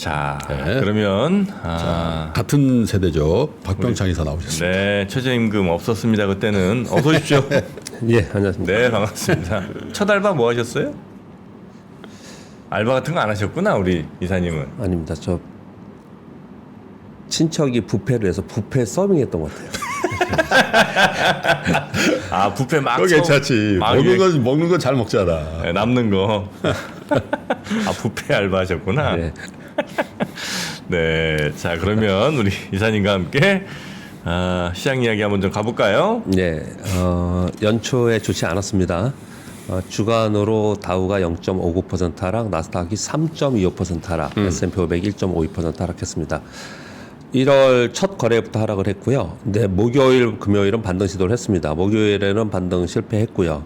자, 네. 그러면 같은 세대죠. 박병창 이사 나오셨습니다. 네, 최저임금 없었습니다. 그때는 어서 오십시오. 예, 안녕하십니까. 네, 반갑습니다. 첫 알바 뭐 하셨어요? 알바 같은 거 안 하셨구나, 우리 이사님은. 아닙니다. 저 친척이 부페를 해서 부페 서빙했던 것 같아요. 아, 뷔페 막 그거 괜찮지. 먹는 건 잘 먹잖아. 네, 남는 거. 아, 뷔페 알바 하셨구나. 네. 네, 자 그러면 우리 이사님과 함께 시장 이야기 한번 좀 가볼까요? 네, 연초에 좋지 않았습니다. 주간으로 다우가 0.59% 하락, 나스닥이 3.25% 하락, S&P 500 1.52% 하락했습니다. 1월 첫 거래부터 하락을 했고요. 네, 목요일, 금요일은 반등 시도를 했습니다. 목요일에는 반등 실패했고요.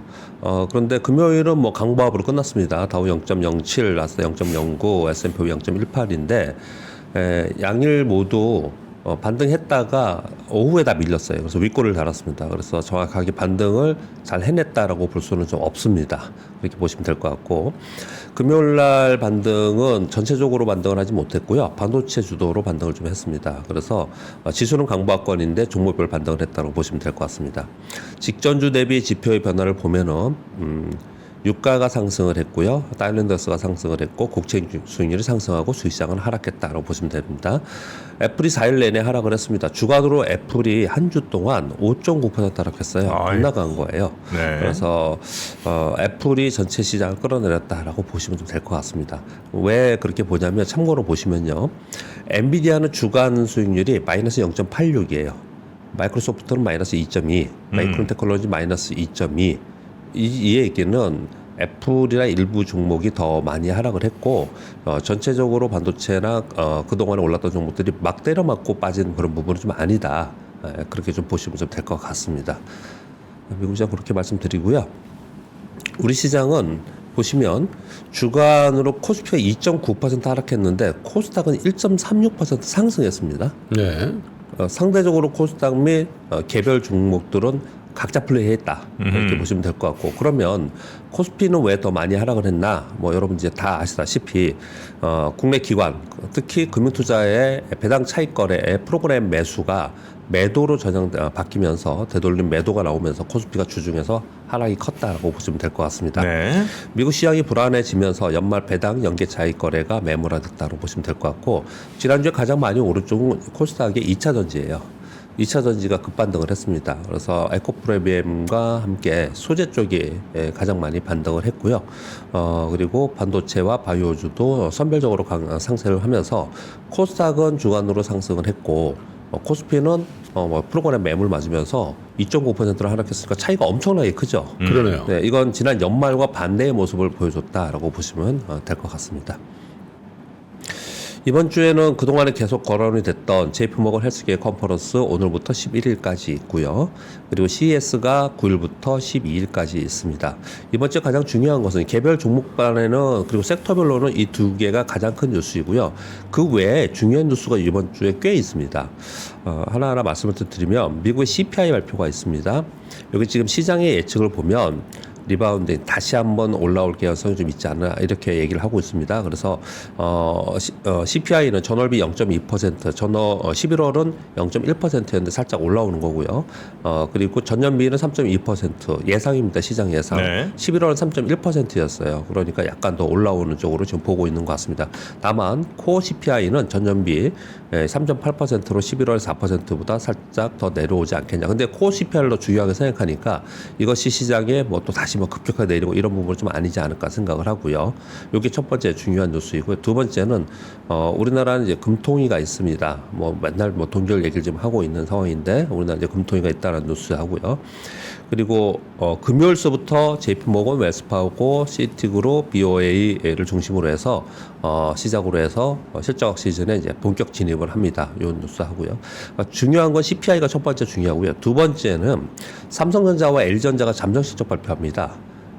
그런데 금요일은 뭐 강보합으로 끝났습니다. 다우 0.07, 나스닥 0.09, S&P 0.18인데 양일 모두 반등했다가 오후에 다 밀렸어요. 그래서 윗골을 달았습니다. 그래서 정확하게 반등을 잘 해냈다라고 볼 수는 좀 없습니다. 그렇게 보시면 될 것 같고, 금요일 날 반등은 전체적으로 반등을 하지 못했고요. 반도체 주도로 반등을 좀 했습니다. 그래서 지수는 강보합권인데 종목별 반등을 했다고 보시면 될 것 같습니다. 직전주 대비 지표의 변화를 보면은 유가가 상승을 했고요. 다일랜더스가 상승을 했고 국채 수익률이 상승하고 수익시장은 하락했다라고 보시면 됩니다. 애플이 4일 내내 하락을 했습니다. 주간으로 애플이 한 주 동안 5.9% 하락했어요. 빗나간 거예요. 네. 그래서 애플이 전체 시장을 끌어내렸다라고 보시면 좀 될 것 같습니다. 왜 그렇게 보냐면 참고로 보시면요. 엔비디아는 주간 수익률이 마이너스 0.86이에요. 마이크로소프트는 마이너스 2.2, 마이크론 테크놀로지 마이너스 2.2. 이 얘기는 애플이나 일부 종목이 더 많이 하락을 했고 전체적으로 반도체나 그동안에 올랐던 종목들이 막 때려맞고 빠진 그런 부분은 좀 아니다. 그렇게 좀 보시면 좀 될 것 같습니다. 미국 시장 그렇게 말씀드리고요. 우리 시장은 보시면 주간으로 코스피가 2.9% 하락했는데 코스닥은 1.36% 상승했습니다. 네. 상대적으로 코스닥 및 개별 종목들은 각자 플레이했다 이렇게 보시면 될 것 같고, 그러면 코스피는 왜 더 많이 하락을 했나? 뭐 여러분 이제 다 아시다시피 국내 기관 특히 금융투자의 배당 차익 거래의 프로그램 매수가 매도로 바뀌면서 되돌림 매도가 나오면서 코스피가 주중에서 하락이 컸다라고 보시면 될 것 같습니다. 네. 미국 시장이 불안해지면서 연말 배당 연계 차익 거래가 매몰화됐다고 보시면 될 것 같고, 지난주에 가장 많이 오른 쪽은 코스닥의 2차 전지예요. 2차 전지가 급반등을 했습니다. 그래서 에코프로비엠과 함께 소재 쪽이 가장 많이 반등을 했고요. 그리고 반도체와 바이오주도 선별적으로 상승을 하면서 코스닥은 주간으로 상승을 했고, 코스피는 프로그램 매물 맞으면서 2.9%를 하락했으니까 차이가 엄청나게 크죠. 그러네요. 네, 이건 지난 연말과 반대의 모습을 보여줬다라고 보시면 될 것 같습니다. 이번 주에는 그동안에 계속 거론이 됐던 JP모건 헬스케어 컨퍼런스 오늘부터 11일까지 있고요. 그리고 CES가 9일부터 12일까지 있습니다. 이번 주 가장 중요한 것은 개별 종목반에는 그리고 섹터별로는 이 두 개가 가장 큰 뉴스이고요. 그 외에 중요한 뉴스가 이번 주에 꽤 있습니다. 하나하나 말씀을 드리면 미국의 CPI 발표가 있습니다. 여기 지금 시장의 예측을 보면 리바운드 다시 한번 올라올 개연성이 좀 있지 않나 이렇게 얘기를 하고 있습니다. 그래서 CPI는 전월비 0.2%, 11월은 0.1%였는데 살짝 올라오는 거고요. 그리고 전년비는 3.2% 예상입니다. 시장 예상. 네. 11월은 3.1%였어요. 그러니까 약간 더 올라오는 쪽으로 지금 보고 있는 것 같습니다. 다만 코어 CPI는 전년비 3.8%로 11월 4%보다 살짝 더 내려오지 않겠냐. 근데 코어 CPI를 더 중요하게 생각하니까 이것이 시장에 뭐 또 다시 뭐 급격하게 내리고 이런 부분은 좀 아니지 않을까 생각을 하고요. 이게 첫 번째 중요한 뉴스이고요. 두 번째는 우리나라는 이제 금통위가 있습니다. 뭐 맨날 뭐 동결 얘기를 지금 하고 있는 상황인데 우리나라 이제 금통위가 있다는 뉴스하고요. 그리고 금요일서부터 JP모건, 웰스파고, 시티그룹, BOA를 중심으로 해서 시작으로 해서 실적 시즌에 이제 본격 진입을 합니다. 이 뉴스하고요. 중요한 건 CPI가 첫 번째 중요하고요. 두 번째는 삼성전자와 LG전자가 잠정 실적 발표합니다.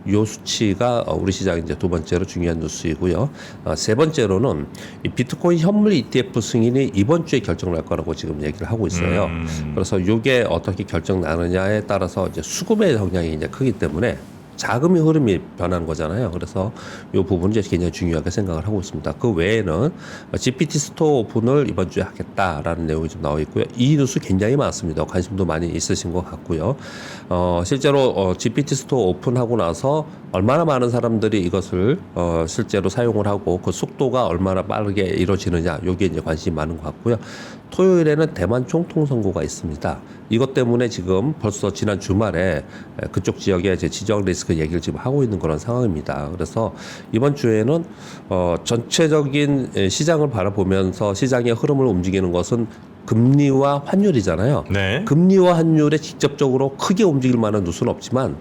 이 수치가 우리 시장 이제 두 번째로 중요한 뉴스이고요. 세 번째로는 이 비트코인 현물 ETF 승인이 이번 주에 결정 날 거라고 지금 얘기를 하고 있어요. 그래서 이게 어떻게 결정 나느냐에 따라서 이제 수급의 영향이 이제 크기 때문에 자금의 흐름이 변하는 거잖아요. 그래서 이 부분은 이제 굉장히 중요하게 생각을 하고 있습니다. 그 외에는 GPT 스토어 오픈을 이번 주에 하겠다라는 내용이 좀 나와 있고요. 이 뉴스 굉장히 많습니다. 관심도 많이 있으신 것 같고요. 실제로 GPT 스토어 오픈하고 나서 얼마나 많은 사람들이 이것을 실제로 사용을 하고 그 속도가 얼마나 빠르게 이루어지느냐, 여기에 이제 관심이 많은 것 같고요. 토요일에는 대만 총통 선거가 있습니다. 이것 때문에 지금 벌써 지난 주말에 그쪽 지역에 이제 지정 리스크 얘기를 지금 하고 있는 그런 상황입니다. 그래서 이번 주에는 전체적인 시장을 바라보면서 시장의 흐름을 움직이는 것은 금리와 환율이잖아요. 네. 금리와 환율에 직접적으로 크게 움직일 만한 뉴스는 없지만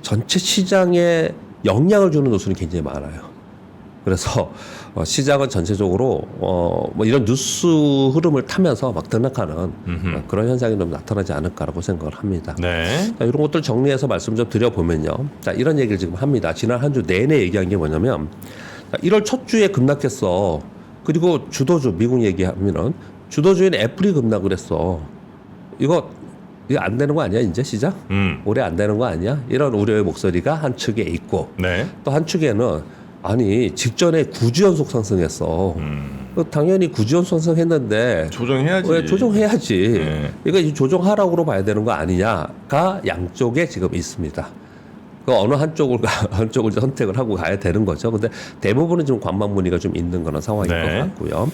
전체 시장에 영향을 주는 뉴스는 굉장히 많아요. 그래서 시장은 전체적으로 뭐 이런 뉴스 흐름을 타면서 막 등락하는 그런 현상이 좀 나타나지 않을까라고 생각을 합니다. 네. 자, 이런 것들 정리해서 말씀 좀 드려보면요. 자, 이런 얘기를 지금 합니다. 지난 한 주 내내 얘기한 게 뭐냐면, 자, 1월 첫 주에 급락했어. 그리고 주도주, 미국 얘기하면은 주도주인 애플이 급락을 했어. 이거 안 되는 거 아니야, 이제 시장? 올해 안 되는 거 아니야? 이런 우려의 목소리가 한 축에 있고, 네. 또 한 축에는 아니 직전에 9주 연속 상승했어. 당연히 9주 연속 상승했는데 조정해야지. 왜 조정해야지. 네. 이거 조정하라고 봐야 되는 거 아니냐가 양쪽에 지금 있습니다. 그 어느 한쪽을 선택을 하고 가야 되는 거죠. 근데 대부분은 지금 관망 문의가 좀 있는 그런 상황인 네. 것 같고요.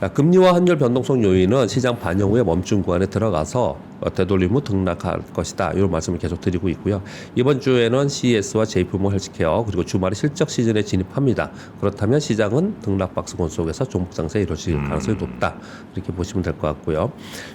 자, 금리와 환율 변동성 요인은 시장 반영 후에 멈춘 구간에 들어가서 되돌림 후 등락할 것이다. 이런 말씀을 계속 드리고 있고요. 이번 주에는 CES와 JP모건 헬스케어 그리고 주말에 실적 시즌에 진입합니다. 그렇다면 시장은 등락 박스권 속에서 종목 장세 이루어질 가능성이 높다. 이렇게 보시면 될 것 같고요.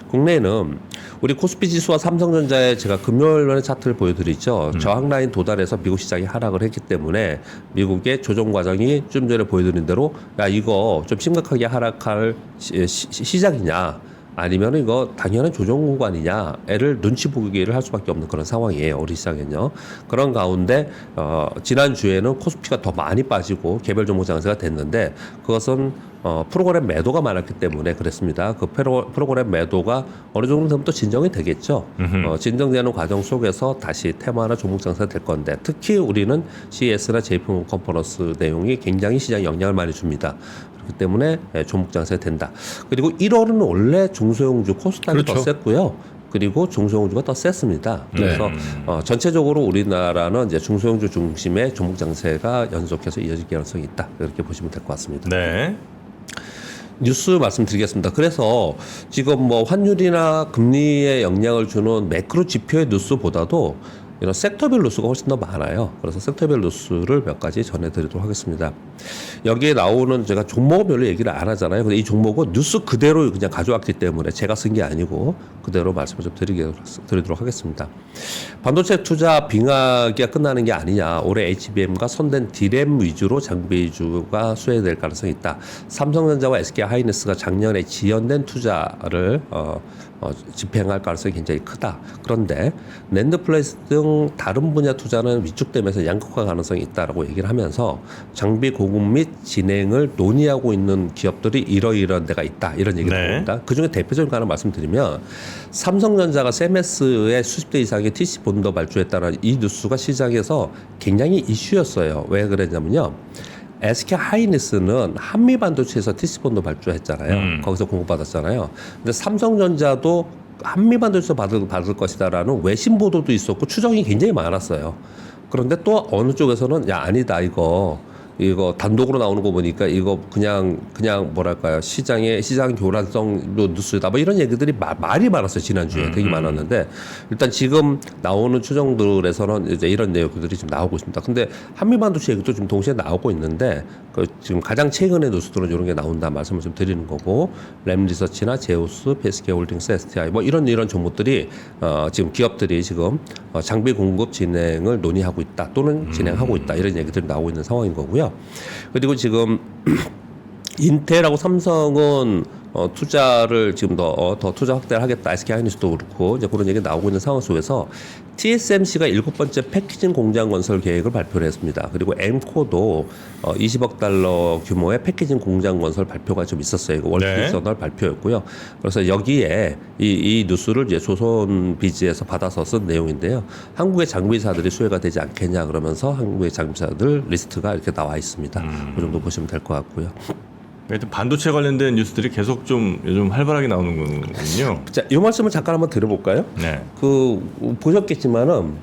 국내에는 우리 코스피 지수와 삼성전자의 제가 금요일에 차트를 보여드리죠. 저항 라인 도달해서 미국 시장이 하락을 했기 때문에 미국의 조정 과정이 좀 전에 보여드린 대로 야 이거 좀 심각하게 하락할 시작이냐 아니면 이거 당연한 조정 구간이냐를 눈치 보기를 할 수밖에 없는 그런 상황이에요. 우리 시장은요. 그런 가운데 지난주에는 코스피가 더 많이 빠지고 개별 종목 장세가 됐는데 그것은 프로그램 매도가 많았기 때문에 그랬습니다. 그 프로그램 매도가 어느 정도 되면 또 진정이 되겠죠. 진정되는 과정 속에서 다시 테마나 종목 장세가 될 건데 특히 우리는 CES나 JP모건 컨퍼런스 내용이 굉장히 시장에 영향을 많이 줍니다. 그렇기 때문에 종목 장세가 된다. 그리고 1월은 원래 중소형주 코스닥이 그렇죠. 더 셌고요. 그리고 중소형주가 더 셌습니다. 그래서 전체적으로 우리나라는 이제 중소형주 중심의 종목 장세가 연속해서 이어질 가능성이 있다. 이렇게 보시면 될 것 같습니다. 네. 뉴스 말씀드리겠습니다. 그래서 지금 뭐 환율이나 금리에 영향을 주는 매크로 지표의 뉴스보다도 이런 섹터별 뉴스가 훨씬 더 많아요. 그래서 섹터별 뉴스를 몇 가지 전해드리도록 하겠습니다. 여기에 나오는 제가 종목은 별로 얘기를 안 하잖아요. 근데 이 종목은 뉴스 그대로 그냥 가져왔기 때문에 제가 쓴 게 아니고 그대로 말씀을 좀 드리도록 하겠습니다. 반도체 투자 빙하기가 끝나는 게 아니냐. 올해 HBM과 선된 D램 위주로 장비 위주가 수혜될 가능성이 있다. 삼성전자와 SK하이닉스가 작년에 지연된 투자를 집행할 가능성이 굉장히 크다. 그런데 낸드 플레이스 등 다른 분야 투자는 위축되면서 양극화 가능성이 있다라고 얘기를 하면서 장비 공급 및 진행을 논의하고 있는 기업들이 이러이러한 데가 있다. 이런 얘기를 네. 합니다. 그중에 대표적인 거 하나 말씀드리면 삼성전자가 세메스의 수십 대 이상의 TC 본더 발주했다는 이 뉴스가 시장에서 굉장히 이슈였어요. 왜 그랬냐면요. SK 하이닉스는 한미 반도체에서 TC 본드 발주했잖아요. 거기서 공급받았잖아요. 근데 삼성전자도 한미 반도체에서 받을 것이다라는 외신 보도도 있었고 추정이 굉장히 많았어요. 그런데 또 어느 쪽에서는 야 아니다 이거 단독으로 나오는 거 보니까 이거 그냥 뭐랄까요 시장 교란성로 뉴스다 뭐 이런 얘기들이 말이 많았어요. 지난주에 되게 많았는데 일단 지금 나오는 추정들에서는 이제 이런 내용들이 지금 나오고 있습니다. 근데 한미반도체 얘기도 좀 동시에 나오고 있는데 그 지금 가장 최근의 뉴스들은 이런 게 나온다 말씀을 좀 드리는 거고 램리서치나 제우스, PSK홀딩스, STI 뭐 이런 종목들이 지금 기업들이 지금 장비 공급 진행을 논의하고 있다 또는 진행하고 있다 이런 얘기들이 나오고 있는 상황인 거고요. 그리고 지금 인텔하고 삼성은 투자를 지금 더 투자 확대를 하겠다. SK 하이닉스도 그렇고 이제 그런 얘기 나오고 있는 상황 속에서 TSMC가 7번째 패키징 공장 건설 계획을 발표를 했습니다. 그리고 엠코도 20억 달러 규모의 패키징 공장 건설 발표가 좀 있었어요. 이거 월스트리트 저널 발표였고요. 그래서 여기에 이 뉴스를 이제 조선 비즈에서 받아서 쓴 내용인데요. 한국의 장비사들이 수혜가 되지 않겠냐 그러면서 한국의 장비사들 리스트가 이렇게 나와 있습니다. 그 정도 보시면 될 것 같고요. 하여튼 반도체 관련된 뉴스들이 계속 좀 요즘 활발하게 나오는군요. 자, 이 말씀을 잠깐 한번 드려볼까요? 네. 보셨겠지만은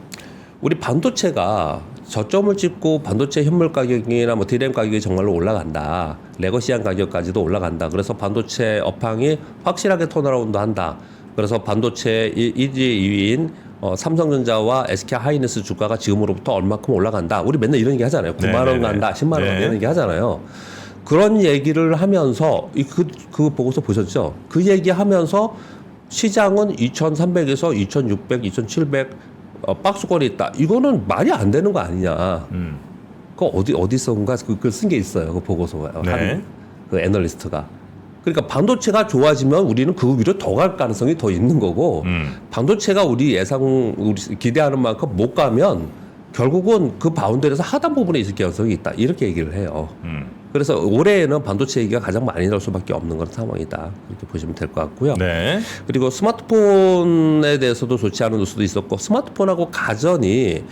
우리 반도체가 저점을 찍고 반도체 현물 가격이나 뭐 디램 가격이 정말로 올라간다. 레거시한 가격까지도 올라간다. 그래서 반도체 업황이 확실하게 턴어라운드 한다. 그래서 반도체 1위, 2위인 삼성전자와 SK 하이닉스 주가가 지금으로부터 얼마큼 올라간다. 우리 맨날 이런 얘기 하잖아요. 9만 원 간다, 10만 원 간다 이런 얘기 하잖아요. 그런 얘기를 하면서 그 보고서 보셨죠? 그 얘기하면서 시장은 2,300에서 2,600, 2,700 박스권이 있다. 이거는 말이 안 되는 거 아니냐. 그거 어디선가 그걸 쓴 게 있어요. 그 보고서가 한 그 애널리스트가. 그러니까 반도체가 좋아지면 우리는 그 위로 더 갈 가능성이 더 있는 거고 반도체가 우리 기대하는 만큼 못 가면 결국은 그 바운더리에서 하단 부분에 있을 가능성이 있다. 이렇게 얘기를 해요. 그래서 올해에는 반도체 얘기가 가장 많이 나올 수밖에 없는 그런 상황이다. 이렇게 보시면 될 것 같고요. 네. 그리고 스마트폰에 대해서도 좋지 않은 뉴스도 있었고 스마트폰하고 가전이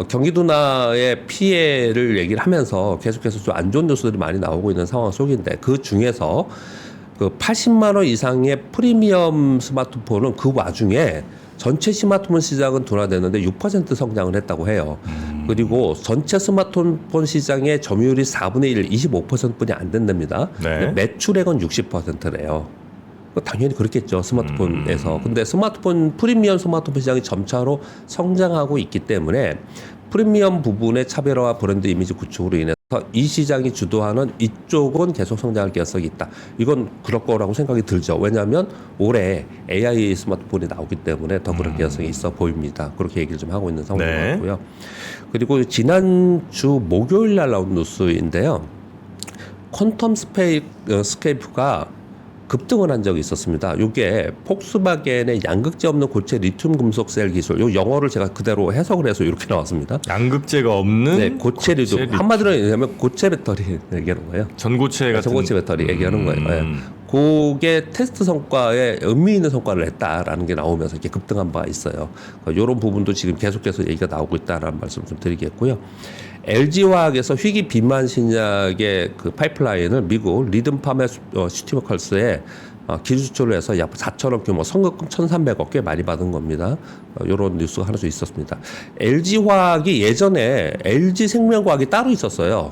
경기 둔화의 피해를 얘기를 하면서 계속해서 좀 안 좋은 뉴스들이 많이 나오고 있는 상황 속인데 그 중에서 그 80만 원 이상의 프리미엄 스마트폰은 그 와중에 전체 스마트폰 시장은 둔화됐는데 6% 성장을 했다고 해요. 그리고 전체 스마트폰 시장의 점유율이 4분의 1, 25%뿐이 안 된답니다. 네. 매출액은 60%래요. 당연히 그렇겠죠. 스마트폰에서. 근데 프리미엄 스마트폰 시장이 점차로 성장하고 있기 때문에 프리미엄 부분의 차별화와 브랜드 이미지 구축으로 인해서 이 시장이 주도하는 이쪽은 계속 성장할 가능성이 있다. 이건 그럴 거라고 생각이 들죠. 왜냐하면 올해 AI 스마트폰이 나오기 때문에 더 그럴 가능성이 있어 보입니다. 그렇게 얘기를 좀 하고 있는 상황인 것 같고요. 그리고 지난주 목요일 날 나온 뉴스인데요. 퀀텀 스케이프가 급등을 한 적이 있었습니다. 이게 폭스바겐의 양극재 없는 고체 리튬 금속 셀 기술. 요 영어를 제가 그대로 해석을 해서 이렇게 나왔습니다. 양극재가 없는 고체 리튬. 한마디로 얘기하면 고체 배터리 얘기하는 거예요. 전고체 같은 전고체 배터리 얘기하는 거예요. 네. 그게 테스트 성과에 의미 있는 성과를 냈다라는 게 나오면서 이렇게 급등한 바가 있어요. 이런 부분도 지금 계속해서 얘기가 나오고 있다라는 말씀 좀 드리겠고요. LG화학에서 희귀 비만 신약의 그 파이프라인을 미국 리듬팜의 슈티머컬스에 기술 수출을 해서 약 4천억 규모 선급금 1,300억 꽤 많이 받은 겁니다. 이런 뉴스가 하나 좀 있었습니다. LG화학이 예전에 LG생명과학이 따로 있었어요.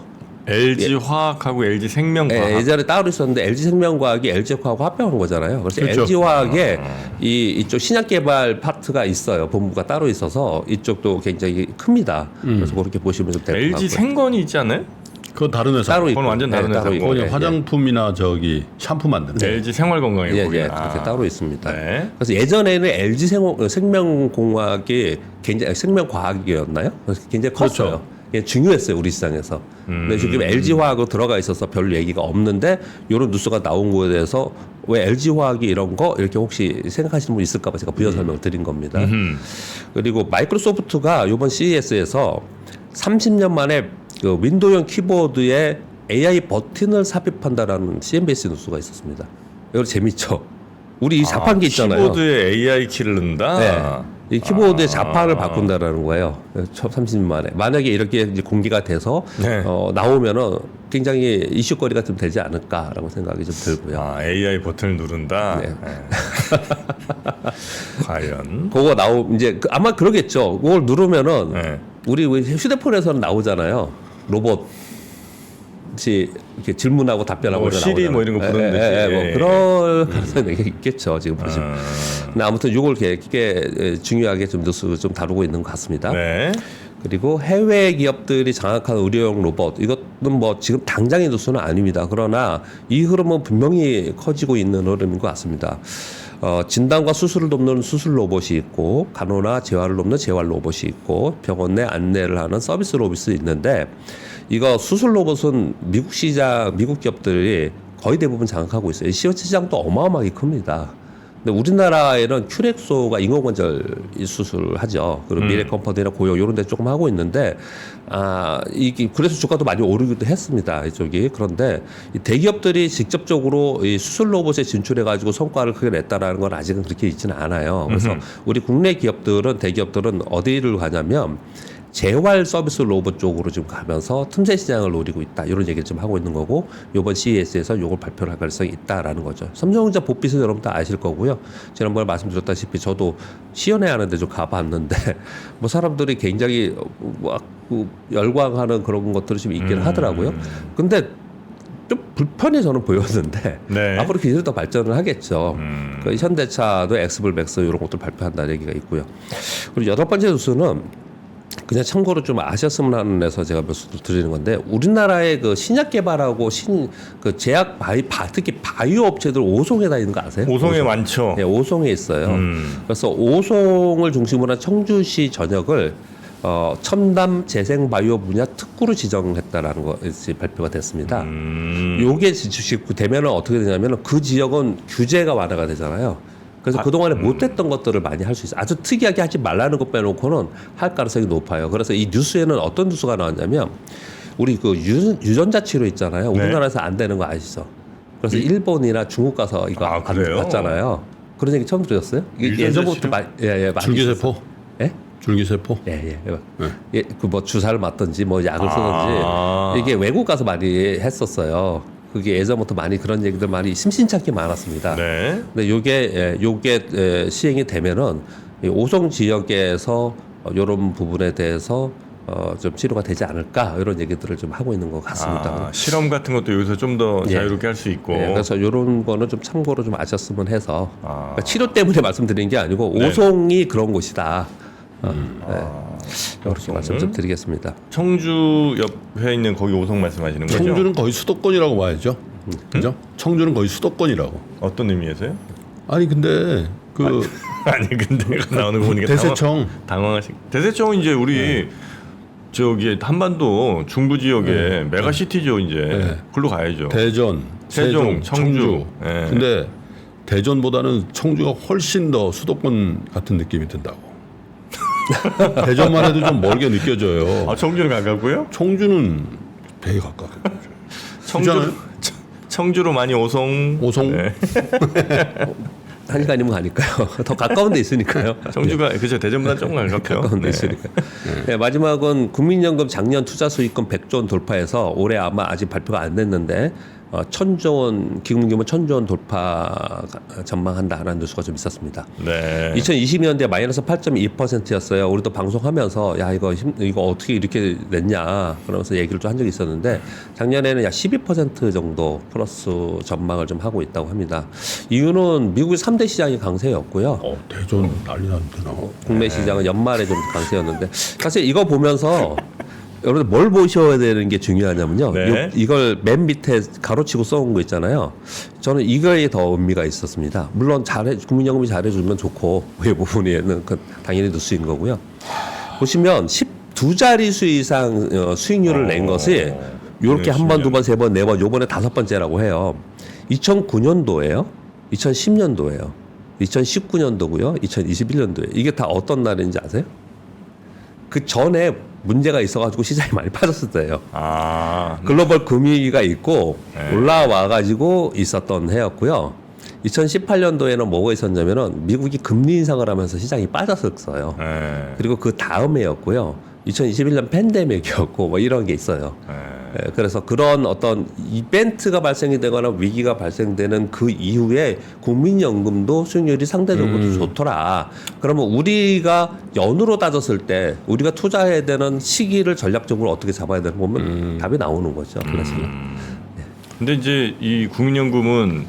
LG화학하고 LG생명과학. 예전에 따로 있었는데 LG생명과학이 LG화학하고 합병한 거잖아요. 그래서 그렇죠. LG화학에 이쪽 신약 개발 파트가 있어요. 본부가 따로 있어서 이쪽도 굉장히 큽니다. 그래서 그렇게 보시면 좀 될 것 같고요. LG생건이 있지 않아요? 그건 다른 회사. 따로 그건 완전 다른 따로 회사고. 있고. 그건 화장품이나 샴푸 만드는. LG생활건강에 그렇게 따로 있습니다. 네. 그래서 예전에는 LG생명공학이 굉장히 생명과학이었나요? 그래서 굉장히 컸어요. 그렇죠. 중요했어요 우리 시장에서. 근데 지금 LG화학으로 들어가 있어서 별 얘기가 없는데 이런 뉴스가 나온 거에 대해서 왜 LG화학이 이런 거 이렇게 혹시 생각하시는 분 있을까 봐 제가 부연 설명을 드린 겁니다. 그리고 마이크로소프트가 이번 CES에서 30년 만에 그 윈도우용 키보드에 AI 버튼을 삽입한다라는 CNBC 뉴스가 있었습니다. 이거 재밌죠? 우리 이 자판기 있잖아요. 키보드에 AI 키를 넣는다. 네. 이 키보드의 자판을 바꾼다라는 거예요. 30년 만에. 만약에 이렇게 이제 공개가 돼서 네. 나오면은 굉장히 이슈거리가 좀 되지 않을까라고 생각이 좀 들고요. AI 버튼을 누른다. 네. 과연. 그거 이제 아마 그러겠죠. 그걸 누르면은 네. 우리 휴대폰에서는 나오잖아요. 로봇이 이렇게 질문하고 답변하고 시리 뭐 이런 거 부르는 듯이. 뭐 예. 그런 가능성이 있겠죠. 지금 보시면. 근데 아무튼 이걸 되게 중요하게 좀 뉴스 좀 다루고 있는 것 같습니다. 네. 그리고 해외 기업들이 장악한 의료용 로봇 이것은 뭐 지금 당장의 뉴스는 아닙니다. 그러나 이 흐름은 분명히 커지고 있는 흐름인 것 같습니다. 진단과 수술을 돕는 수술 로봇이 있고 간호나 재활을 돕는 재활 로봇이 있고 병원 내 안내를 하는 서비스 로봇이 있는데 이거 수술 로봇은 미국 기업들이 거의 대부분 장악하고 있어요. 시어체 시장도 어마어마하게 큽니다. 근데 우리나라에는 큐렉소가 인공관절 수술을 하죠. 그리고 미래컴퍼니나 고요 이런 데 조금 하고 있는데 이게 그래서 주가도 많이 오르기도 했습니다. 이쪽이. 그런데 이 대기업들이 직접적으로 이 수술 로봇에 진출해 가지고 성과를 크게 냈다라는 건 아직은 그렇게 있지는 않아요. 그래서 우리 국내 기업들은 대기업들은 어디를 가냐면 재활 서비스 로봇 쪽으로 지금 가면서 틈새 시장을 노리고 있다. 이런 얘기를 좀 하고 있는 거고 이번 CES에서 이걸 발표를 할 가능성이 있다라는 거죠. 삼성전자 복비스 여러분 다 아실 거고요. 지난번에 말씀드렸다시피 저도 시연회 하는데 좀 가봤는데 뭐 사람들이 굉장히 막 열광하는 그런 것들이 좀 있긴 하더라고요. 근데 좀 불편히 저는 보였는데 네. 앞으로 기술이 더 발전을 하겠죠. 그 현대차도 엑스블맥스 이런 것들 발표한다는 얘기가 있고요. 그리고 여덟 번째 뉴스는 그냥 참고로 좀 아셨으면 하는 데서 제가 몇 수 드리는 건데 우리나라의 그 신약 개발하고 그 제약 특히 바이오 업체들 오송에 다니는 거 아세요? 오송에 많죠. 네, 오송에 있어요. 그래서 오송을 중심으로 한 청주시 전역을 첨단 재생 바이오 분야 특구로 지정했다라는 것이 발표가 됐습니다. 요게 되면은 어떻게 되냐면은 그 지역은 규제가 완화가 되잖아요. 그래서 그동안에 못했던 것들을 많이 할 수 있어요. 아주 특이하게 하지 말라는 것 빼놓고는 할 가능성이 높아요. 그래서 이 뉴스에는 어떤 뉴스가 나왔냐면 우리 그 유전자 치료 있잖아요. 네. 우리나라에서 안 되는 거 아시죠? 그래서 일본이나 중국 가서 이거 안 그래요? 봤잖아요. 그런 얘기 처음 들으셨어요? 이게 예전부터 많이 줄기세포? 예? 줄기세포? 예. 그 뭐 주사를 맞든지 뭐 약을 쓰든지 이게 외국 가서 많이 했었어요. 그게 예전부터 많이 그런 얘기들 많이 심심찮게 많았습니다. 네. 근데 요게 시행이 되면은 이 오송 지역에서 이런 부분에 대해서 좀 치료가 되지 않을까 이런 얘기들을 좀 하고 있는 것 같습니다. 실험 같은 것도 여기서 좀 더 예. 자유롭게 할 수 있고. 그래서 이런 거는 좀 참고로 좀 아셨으면 해서 그러니까 치료 때문에 말씀드린 게 아니고 네. 오송이 그런 곳이다. 이렇게 말씀 좀 드리겠습니다. 청주 옆에 있는 거기 오송 말씀하시는 거죠? 청주는 거의 수도권이라고 봐야죠. 그죠? 청주는 거의 수도권이라고. 어떤 의미에서요? 아니 근데 그 아니 근데 나오는 거 보니까 대세청 당황하시. 대세청은 이제 우리 저기 한반도 중부 지역의 메가시티죠 이제. 네. 글로 가야죠. 대전, 세종, 청주. 예. 근데 대전보다는 청주가 훨씬 더 수도권 같은 느낌이 든다고. 대전만 해도 좀 멀게 느껴져요. 청주는 가깝고요? 청주는 되게 가까워요. 청주로 많이 오송. 오송? 한 시간이면 가니까요. 더 가까운 데 있으니까요. 청주가 그죠 대전보다 조금 가깝죠. 가까운 데 있으니까. 네, 마지막은 국민연금 작년 투자 수익금 100조 원 돌파해서 올해 아마 아직 발표가 안 됐는데 1,000조 원 기금 규모 1,000조 원 돌파 전망한다라는 뉴스가 좀 있었습니다. 네. 2020년대 마이너스 8.2%였어요. 우리도 방송하면서 야 이거 어떻게 이렇게 냈냐 그러면서 얘기를 좀 한 적이 있었는데 작년에는 약 12% 정도 플러스 전망을 좀 하고 있다고 합니다. 이유는 미국의 3대 시장이 강세였고요. 대전 난리 났구나. 국내 시장은 연말에 좀 강세였는데 사실 이거 보면서 여러분들 뭘 보셔야 되는 게 중요하냐면요. 네. 이걸 맨 밑에 가로치고 써온 거 있잖아요. 저는 이거에 더 의미가 있었습니다. 물론 국민연금이 잘해주면 좋고 그 부분에는 당연히 뉴스인 거고요. 보시면 12자릿수 이상 수익률을 낸 것이 이렇게 한 번, 두 번, 세 번, 네 번, 요번에 5번째라고 해요. 2009년도예요. 2010년도예요. 2019년도고요. 2021년도예요. 이게 다 어떤 날인지 아세요? 그 전에 문제가 있어가지고 시장이 많이 빠졌을 때예요. 글로벌 금위기가 있고 올라와가지고 있었던 해였고요. 2018년도에는 뭐가 있었냐면은 미국이 금리 인상을 하면서 시장이 빠졌었어요. 그리고 그 다음 해였고요. 2021년 팬데믹이었고 뭐 이런 게 있어요. 그래서 그런 어떤 이벤트가 발생이 되거나 위기가 발생되는 그 이후에 국민연금도 수익률이 상대적으로 좋더라. 그러면 우리가 연으로 따졌을 때 우리가 투자해야 되는 시기를 전략적으로 어떻게 잡아야 되는 보면 답이 나오는 거죠. 그래서 근데 이제 이 국민연금은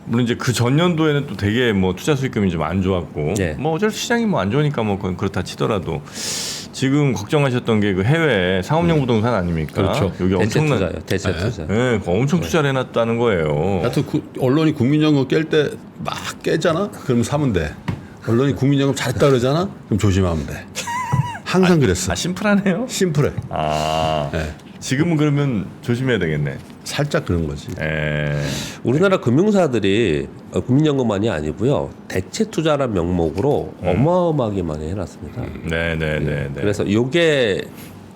물론 이제 그 전년도에는 또 되게 뭐 투자 수익금이 좀 안 좋았고 뭐 어차피 시장이 뭐 안 좋으니까 뭐 그건 그렇다 치더라도 지금 걱정하셨던 게 그 해외 상업용 부동산 아닙니까? 그렇죠. 여기 엄청난 투자요. 대체 투자. 네, 엄청 투자를 해놨다는 거예요. 하여튼 언론이 국민연금 깰 때 막 깨잖아? 그러면 사면 돼. 언론이 국민연금 잘했다 그러잖아? 그럼 조심하면 돼. 항상 그랬어. 심플하네요. 심플해. 네. 지금은 그러면 조심해야 되겠네. 살짝 그런 거지. 우리나라 금융사들이 국민연금만이 아니고요. 대체 투자란 명목으로 어마어마하게 많이 해놨습니다. 네. 그래서 이게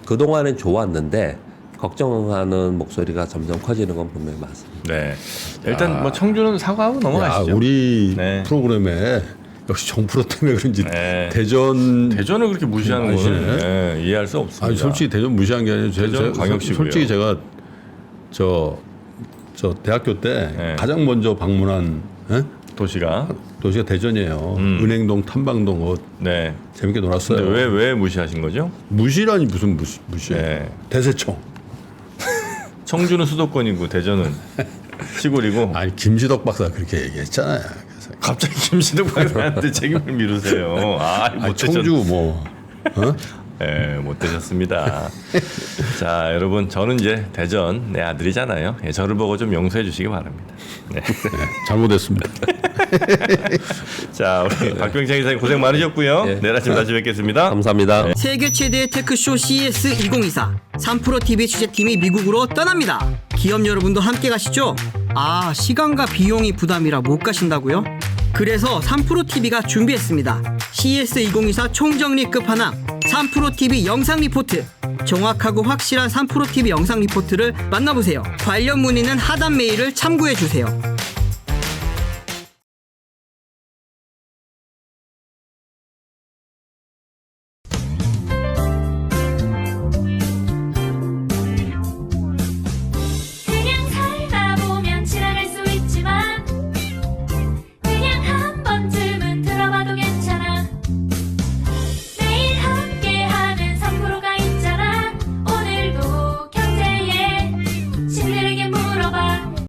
그동안엔 좋았는데 걱정하는 목소리가 점점 커지는 건 분명히 맞습니다. 네. 일단 뭐 청주는 사과하고 넘어가시죠. 우리 프로그램에 역시 정프로 때문에 그런지 대전을 그렇게 무시하는 거는 이해할 수 없습니다. 아니, 솔직히 대전 무시한 게 아니라 대전 광역시고요. 솔직히 제가 저 대학교 때 가장 먼저 방문한 도시가 대전이에요. 은행동, 탐방동 재밌게 놀았어요. 근데 왜 무시하신 거죠? 무시라니 무슨 무시예요? 대세청. 청주는 수도권이고 대전은 시골이고. 아니 김시덕 박사 그렇게 얘기했잖아요. 그래서 갑자기 김신동 박사한테 책임을 미루세요. 못 청주 뭐. 못 되셨습니다. 자, 여러분 저는 이제 대전 내 아들이잖아요. 저를 보고 좀 용서해 주시기 바랍니다. 네. 잘못했습니다. 자, 우리 박병창 이사님 고생 많으셨고요. 내일 아침 다시 뵙겠습니다. 감사합니다. 세계 최대의 테크쇼 CES 2024 3프로TV 취재팀이 미국으로 떠납니다. 기업 여러분도 함께 가시죠? 시간과 비용이 부담이라 못 가신다고요? 그래서 3프로TV가 준비했습니다. CES 2024 총정리 끝판왕 3프로TV 영상 리포트. 정확하고 확실한 3프로TV 영상 리포트를 만나보세요. 관련 문의는 하단 메일을 참고해주세요.